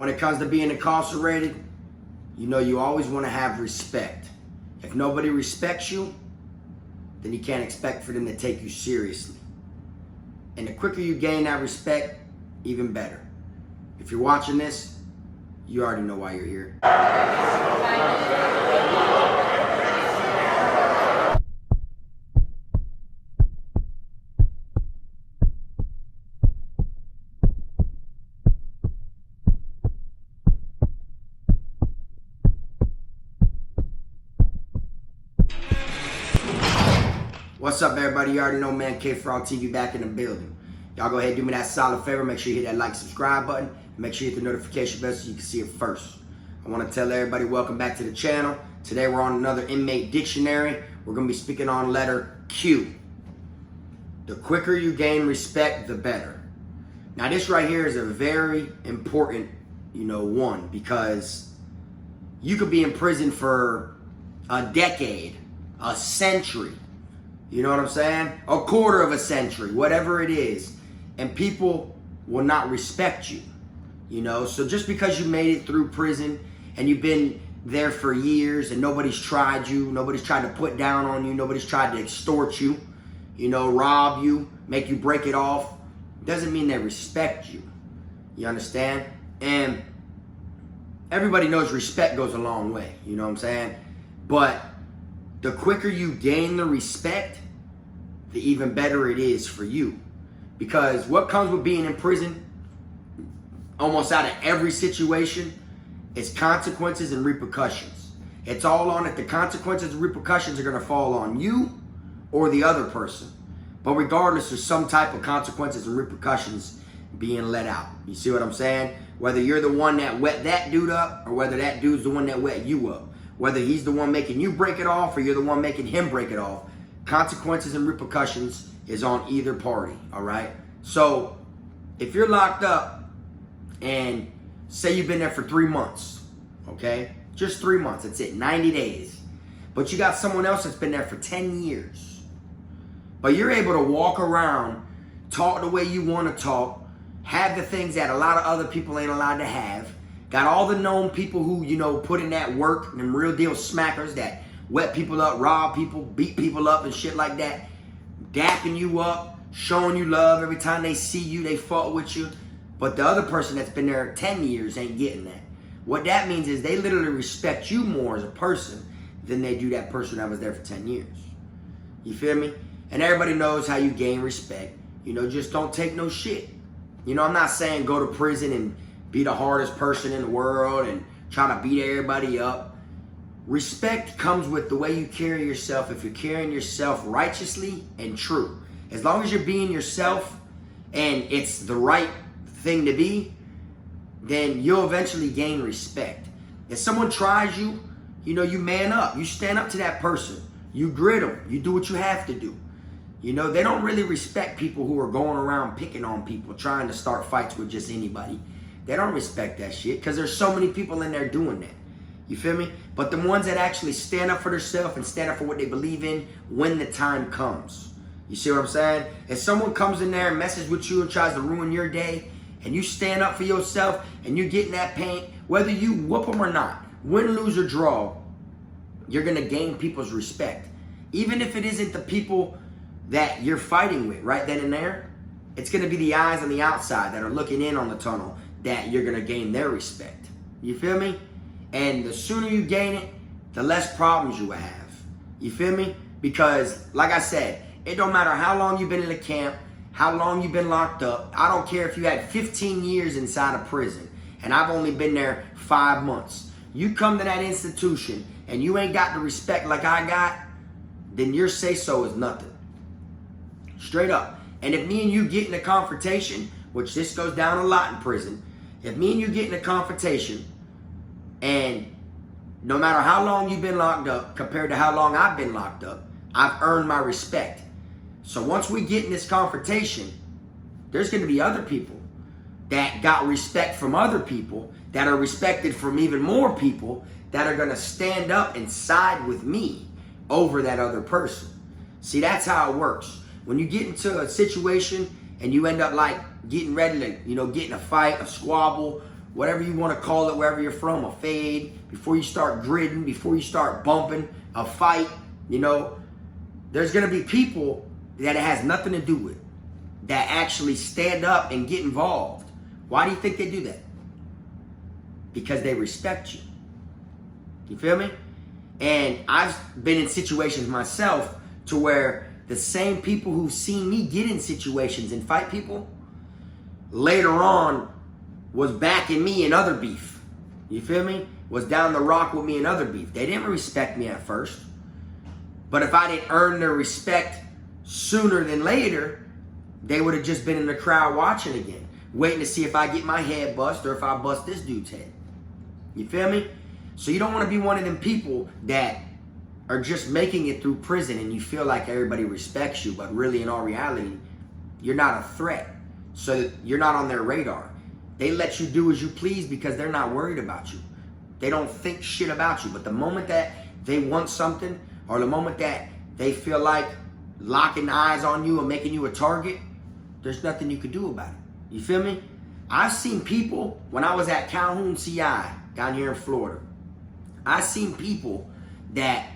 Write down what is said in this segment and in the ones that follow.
When it comes to being incarcerated, you know you always want to have respect. If nobody respects you, then you can't expect for them to take you seriously. And the quicker you gain that respect, even better. If you're watching this, you already know why you're here. What's up, everybody? You already know, man. Kfrogtv back in the building. Y'all go ahead and do me that solid favor. Make sure you hit that like, subscribe button. And make sure you hit the notification bell so you can see it first. I want to tell everybody welcome back to the channel. Today we're on another inmate dictionary. We're going to be speaking on letter Q. The quicker you gain respect, the better. Now this right here is a very important, one, because you could be in prison for a decade, a century. You know what I'm saying? A quarter of a century, whatever it is. And people will not respect you. So just because you made it through prison and you've been there for years and nobody's tried you, nobody's tried to put down on you, nobody's tried to extort you, rob you, make you break it off, doesn't mean they respect you. You understand? And everybody knows respect goes a long way. You know what I'm saying? But the quicker you gain the respect, the even better it is for you. Because what comes with being in prison, almost out of every situation, is consequences and repercussions. It's all on it. The consequences and repercussions are going to fall on you or the other person. But regardless, there's some type of consequences and repercussions being let out. You see what I'm saying? Whether you're the one that wet that dude up or whether that dude's the one that wet you up. Whether he's the one making you break it off or you're the one making him break it off, consequences and repercussions is on either party, all right? So if you're locked up and say you've been there for 3 months, okay? Just 3 months, that's it, 90 days. But you got someone else that's been there for 10 years. But you're able to walk around, talk the way you want to talk, have the things that a lot of other people ain't allowed to have. Got all the known people who, put in that work, them real deal smackers that wet people up, rob people, beat people up and shit like that. Dapping you up, showing you love. Every time they see you, they fought with you. But the other person that's been there 10 years ain't getting that. What that means is they literally respect you more as a person than they do that person that was there for 10 years. You feel me? And everybody knows how you gain respect. Just don't take no shit. I'm not saying go to prison and be the hardest person in the world and try to beat everybody up. Respect comes with the way you carry yourself. If you're carrying yourself righteously and true, as long as you're being yourself and it's the right thing to be, then you'll eventually gain respect. If someone tries you, you man up. You stand up to that person. You grit them. You do what you have to do. They don't really respect people who are going around picking on people, trying to start fights with just anybody. They don't respect that shit because there's so many people in there doing that. You feel me? But the ones that actually stand up for themselves and stand up for what they believe in when the time comes. You see what I'm saying? If someone comes in there and messes with you and tries to ruin your day and you stand up for yourself and you get in that paint, whether you whoop them or not, win, lose, or draw, you're going to gain people's respect. Even if it isn't the people that you're fighting with right then and there, it's going to be the eyes on the outside that are looking in on the tunnel that you're going to gain their respect. You feel me? And the sooner you gain it, the less problems you will have. You feel me? Because, like I said, it don't matter how long you've been in the camp, how long you've been locked up. I don't care if you had 15 years inside of prison, and I've only been there 5 months. You come to that institution, and you ain't got the respect like I got, then your say-so is nothing. Straight up. And if me and you get in a confrontation, which this goes down a lot in prison, if me and you get in a confrontation and no matter how long you've been locked up compared to how long I've been locked up, I've earned my respect. So once we get in this confrontation, there's going to be other people that got respect from other people that are respected from even more people that are going to stand up and side with me over that other person. See, that's how it works. When you get into a situation and you end up like getting ready to, get in a fight, a squabble, whatever you want to call it, wherever you're from, a fade, before you start gridding, before you start bumping, a fight, you know, there's going to be people that it has nothing to do with that actually stand up and get involved. Why do you think they do that? Because they respect you. You feel me? And I've been in situations myself to where the same people who've seen me get in situations and fight people later on was backing me in other beef. You feel me? Was down the rock with me in other beef. They didn't respect me at first. But if I didn't earn their respect sooner than later, they would have just been in the crowd watching again, waiting to see if I get my head bust or if I bust this dude's head. You feel me? So you don't want to be one of them people that are just making it through prison and you feel like everybody respects you, but really in all reality, you're not a threat. So you're not on their radar. They let you do as you please because they're not worried about you. They don't think shit about you. But the moment that they want something, or the moment that they feel like locking eyes on you and making you a target, there's nothing you can do about it. You feel me? I've seen people, when I was at Calhoun CI down here in Florida, I've seen people that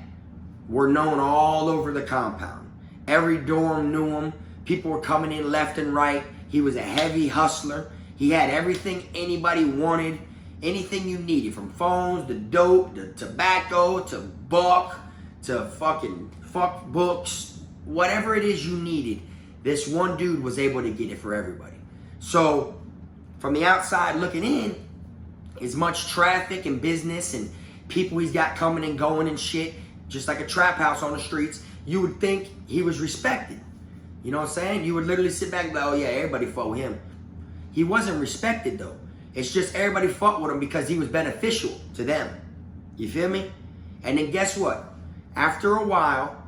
were known all over the compound. Every dorm knew him. People were coming in left and right. He was a heavy hustler. He had everything anybody wanted, anything you needed, from phones to dope to tobacco to buck to fucking fuck books, whatever it is you needed. This one dude was able to get it for everybody. So from the outside looking in, as much traffic and business and people he's got coming and going and shit, just like a trap house on the streets, you would think he was respected. You know what I'm saying? You would literally sit back and be like, oh yeah, everybody fought with him. He wasn't respected though. It's just everybody fought with him because he was beneficial to them. You feel me? And then guess what? After a while,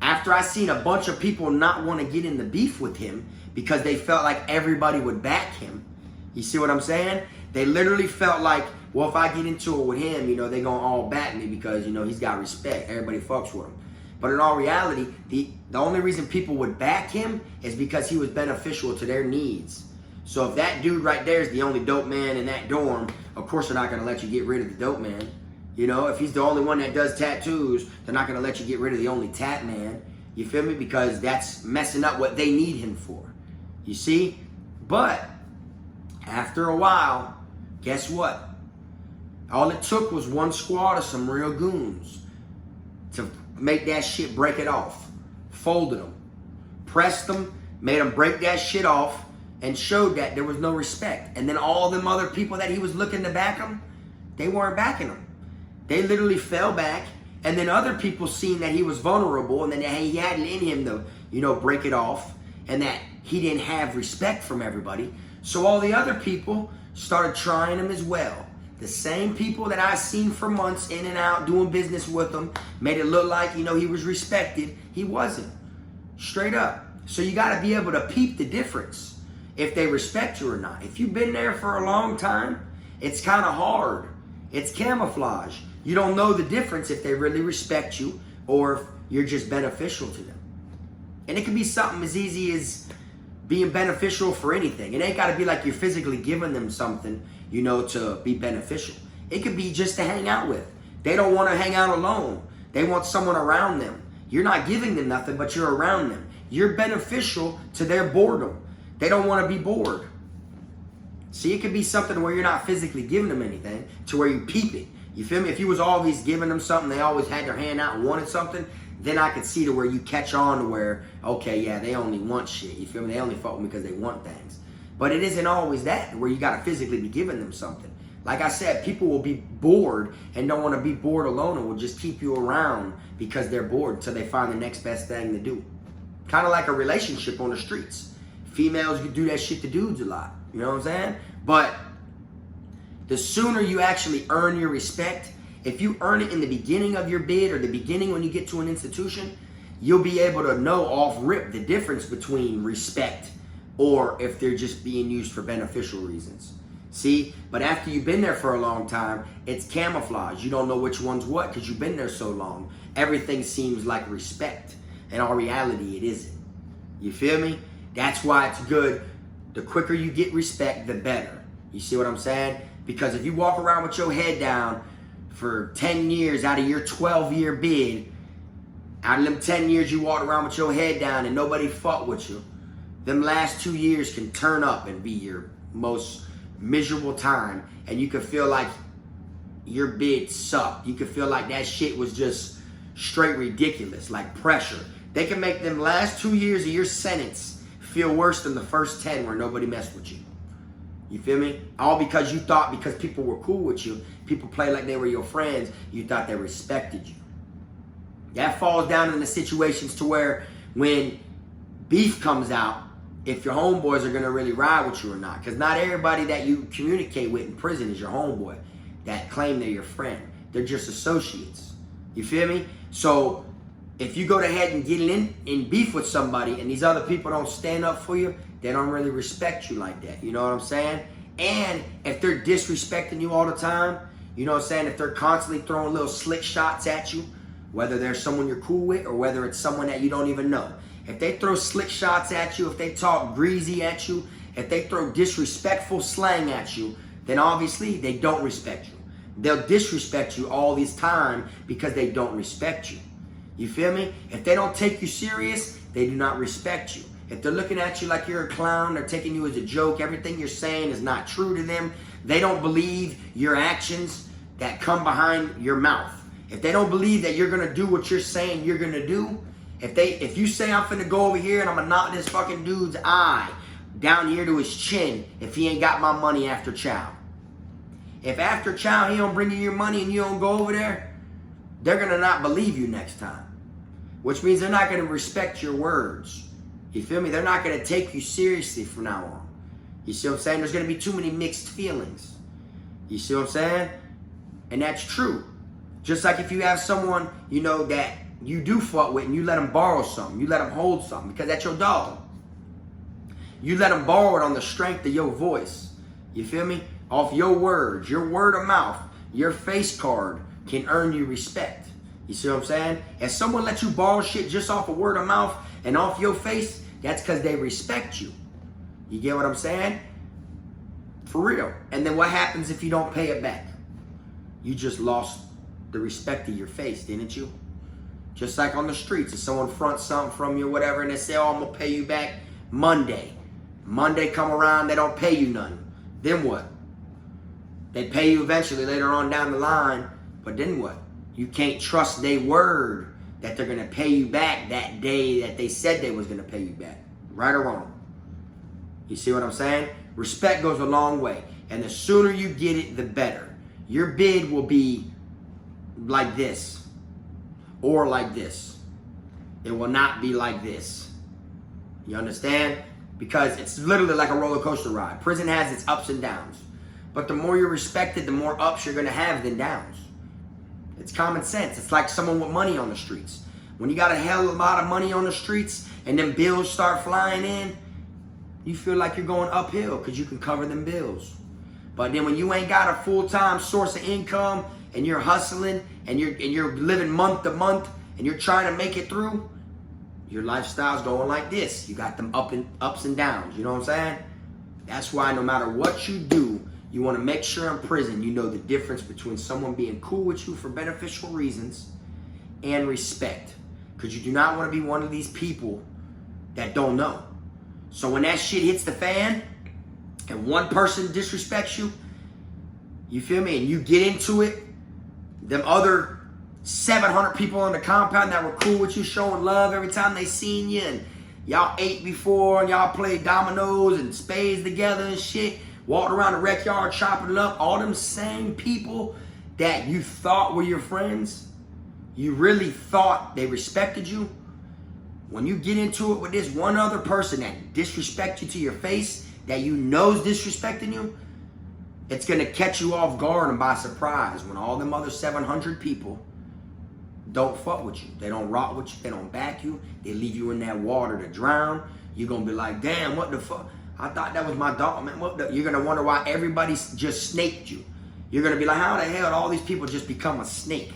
after I seen a bunch of people not want to get in the beef with him because they felt like everybody would back him. You see what I'm saying? They literally felt like, well, if I get into it with him, you know, they gonna all back me because, you know, he's got respect. Everybody fucks with him. But in all reality, the only reason people would back him is because he was beneficial to their needs. So if that dude right there is the only dope man in that dorm, of course they're not gonna let you get rid of the dope man. You know, if he's the only one that does tattoos, they're not gonna let you get rid of the only tat man. You feel me? Because that's messing up what they need him for. You see? But after a while, guess what? All it took was one squad of some real goons to make that shit break it off. Folded them. Pressed them. Made them break that shit off. And showed that there was no respect. And then all them other people that he was looking to back him, they weren't backing him. They literally fell back. And then other people seen that he was vulnerable and then that he had it in him to, you know, break it off. And that he didn't have respect from everybody. So all the other people started trying him as well. The same people that I seen for months in and out doing business with him, made it look like, you know, he was respected. He wasn't. Straight up. So you got to be able to peep the difference if they respect you or not. If you've been there for a long time, it's kind of hard. It's camouflage. You don't know the difference if they really respect you or if you're just beneficial to them. And it can be something as easy as being beneficial for anything. It ain't got to be like you're physically giving them something, you know, to be beneficial. It could be just to hang out with. They don't want to hang out alone. They want someone around them. You're not giving them nothing, but you're around them. You're beneficial to their boredom. They don't want to be bored. See, it could be something where you're not physically giving them anything, to where you peep it. You feel me? If you was always giving them something, they always had their hand out and wanted something, then I could see to where you catch on to where, okay, yeah, they only want shit. You feel me? They only fuck with me because they want things. But it isn't always that, where you got to physically be giving them something. Like I said, people will be bored and don't want to be bored alone and will just keep you around because they're bored until they find the next best thing to do. Kind of like a relationship on the streets. Females do that shit to dudes a lot. You know what I'm saying? But the sooner you actually earn your respect, if you earn it in the beginning of your bid or the beginning when you get to an institution, you'll be able to know off rip the difference between respect or if they're just being used for beneficial reasons. See? But after you've been there for a long time, it's camouflage. You don't know which one's what because you've been there so long. Everything seems like respect. In all reality, it isn't. You feel me? That's why it's good. The quicker you get respect, the better. You see what I'm saying? Because if you walk around with your head down for 10 years out of your 12-year bid, out of them 10 years you walked around with your head down and nobody fucked with you, them last 2 years can turn up and be your most miserable time, and you can feel like your bid sucked. You can feel like that shit was just straight ridiculous, like pressure. They can make them last 2 years of your sentence feel worse than the first 10 where nobody messed with you. You feel me? All because you thought because people were cool with you, people played like they were your friends, you thought they respected you. That falls down into situations to where when beef comes out, if your homeboys are going to really ride with you or not. Because not everybody that you communicate with in prison is your homeboy that claim they're your friend. They're just associates. You feel me? So if you go ahead and get in beef with somebody and these other people don't stand up for you, they don't really respect you like that. You know what I'm saying? And if they're disrespecting you all the time, you know what I'm saying? If they're constantly throwing little slick shots at you, whether they're someone you're cool with or whether it's someone that you don't even know. If they throw slick shots at you, if they talk greasy at you, if they throw disrespectful slang at you, then obviously they don't respect you. They'll disrespect you all this time because they don't respect you. You feel me? If they don't take you serious, they do not respect you. If they're looking at you like you're a clown, they're taking you as a joke, everything you're saying is not true to them, they don't believe your actions that come behind your mouth. If they don't believe that you're going to do what you're saying you're going to do, if you say I'm finna go over here and I'm gonna knock this fucking dude's eye down here to his chin if he ain't got my money after chow. If after chow he don't bring you your money and you don't go over there, they're gonna not believe you next time. Which means they're not gonna respect your words. You feel me? They're not gonna take you seriously from now on. You see what I'm saying? There's gonna be too many mixed feelings. You see what I'm saying? And that's true. Just like if you have someone, you know, that you do fuck with and you let them borrow something, you let them hold something because that's your dog. You let them borrow it on the strength of your voice. You feel me? Off your words, your word of mouth, your face card can earn you respect. You see what I'm saying? If someone lets you borrow shit just off of word of mouth and off your face, that's because they respect you. You get what I'm saying? For real. And then what happens if you don't pay it back? You just lost the respect of your face, didn't you? Just like on the streets, if someone fronts something from you or whatever and they say, oh, I'm going to pay you back Monday. Monday come around, they don't pay you nothing. Then what? They pay you eventually later on down the line, but then what? You can't trust their word that they're going to pay you back that day that they said they was going to pay you back. Right or wrong? You see what I'm saying? Respect goes a long way. And the sooner you get it, the better. Your bid will be like this. Or like this. It will not be like this. You understand? Because it's literally like a roller coaster ride. Prison has its ups and downs. But the more you're respected, the more ups you're going to have than downs. It's common sense. It's like someone with money on the streets. When you got a hell of a lot of money on the streets and then bills start flying in, you feel like you're going uphill because you can cover them bills. But then when you ain't got a full-time source of income and you're hustling and you're living month to month and you're trying to make it through, your lifestyle's going like this. You got them ups and downs. You know what I'm saying? That's why no matter what you do, you want to make sure in prison you know the difference between someone being cool with you for beneficial reasons and respect. Because you do not want to be one of these people that don't know. So when that shit hits the fan and one person disrespects you, you feel me, and you get into it, them other 700 people on the compound that were cool with you, showing love every time they seen you, and y'all ate before, and y'all played dominoes and spades together and shit, walked around the rec yard chopping it up, all them same people that you thought were your friends, you really thought they respected you, when you get into it with this one other person that disrespects you to your face, that you know's disrespecting you, it's going to catch you off guard and by surprise when all them other 700 people don't fuck with you. They don't rock with you. They don't back you. They leave you in that water to drown. You're going to be like, damn, what the fuck? I thought that was my dog, man. You're going to wonder why everybody just snaked you. You're going to be like, how the hell did all these people just become a snake?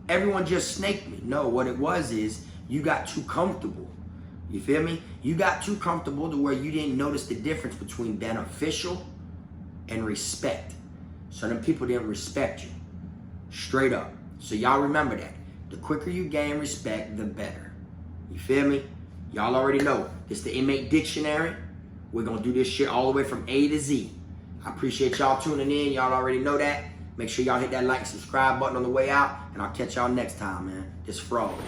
Everyone just snaked me. No, what it was is you got too comfortable. You feel me? You got too comfortable to where you didn't notice the difference between beneficial and respect. So them people didn't respect you. Straight up. So y'all remember that. The quicker you gain respect, the better. You feel me? Y'all already know. It's the Inmate Dictionary. We're going to do this shit all the way from A to Z. I appreciate y'all tuning in. Y'all already know that. Make sure y'all hit that like and subscribe button on the way out. And I'll catch y'all next time, man. This Frog.